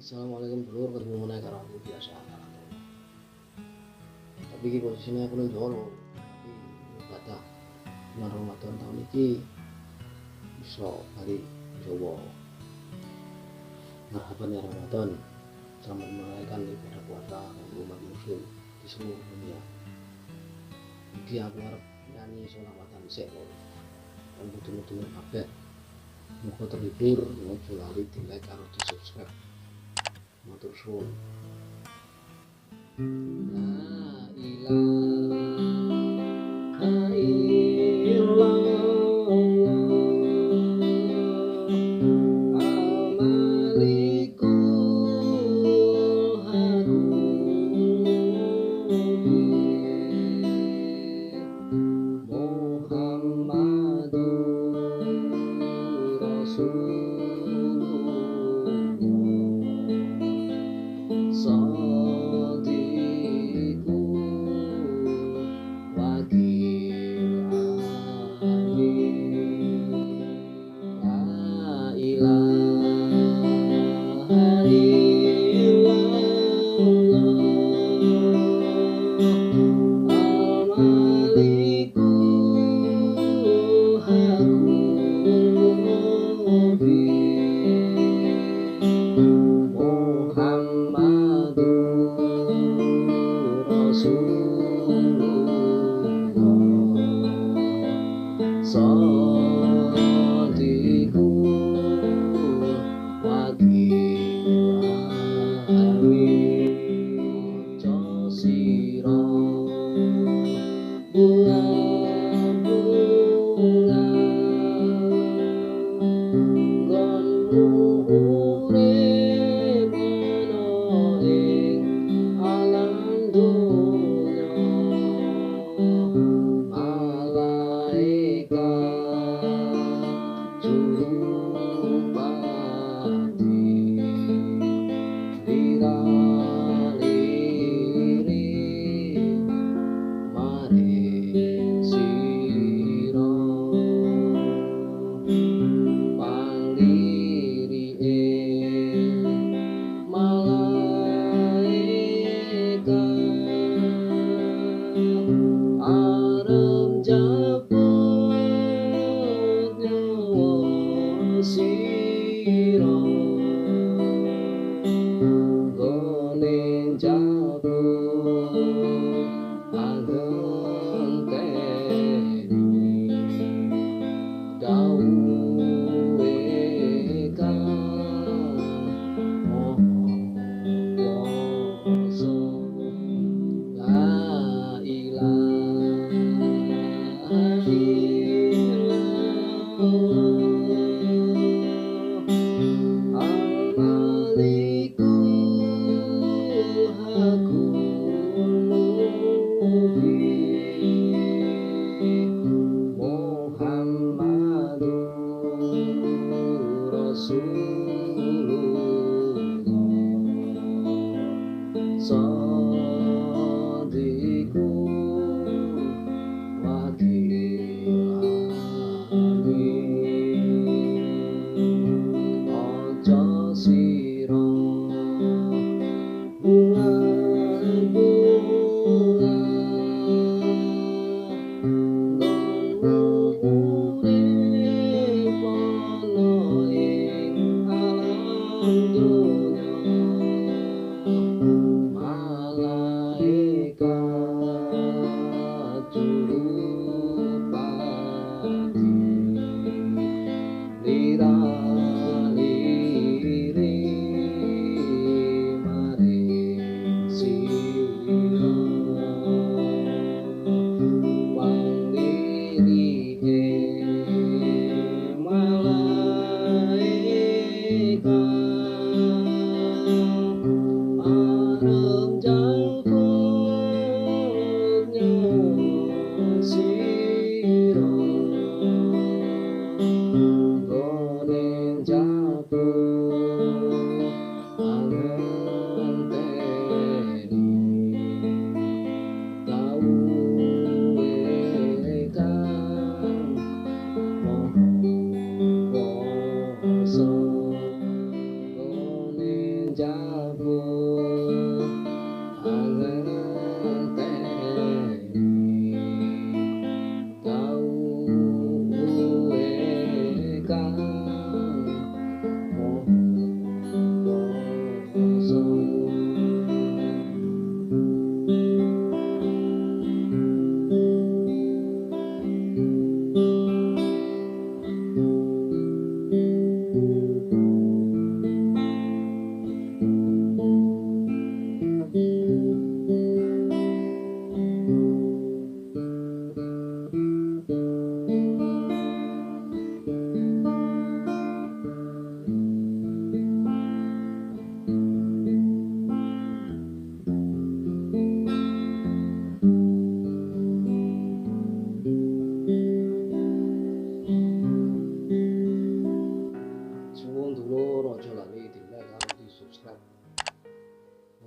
Assalamualaikum dulur, ketemu meneh karo aku biasa. Tapi iki posisine aku ning Solo. Tapi ibadah bulan Ramadan tahun iki iso bali Jawa. Marhaban ya Ramadan. Selamat merayakan ibadah puasa umat muslim di seluruh dunia. Iki aku arep nyanyi sholawatan sik lho. Kan kudu-kudu kabeh. Muga terhibur, ojo lali di like karo di subscribe. Matur suwun. La ilaha illallah al-malikul hakim Muhammadur Rasulullah Shadiqul wakil amin La ilaha illallah al-malikul hakul Muhammadur Rasulullah Shadiqul wakil amin Ojo sira bunga-bunga nggonmu urip ana ing alam donya malaikat jurupati lira-liri maring sira panglirike malaikat arep njabut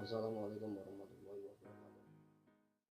Wassalamualaikum warahmatullahi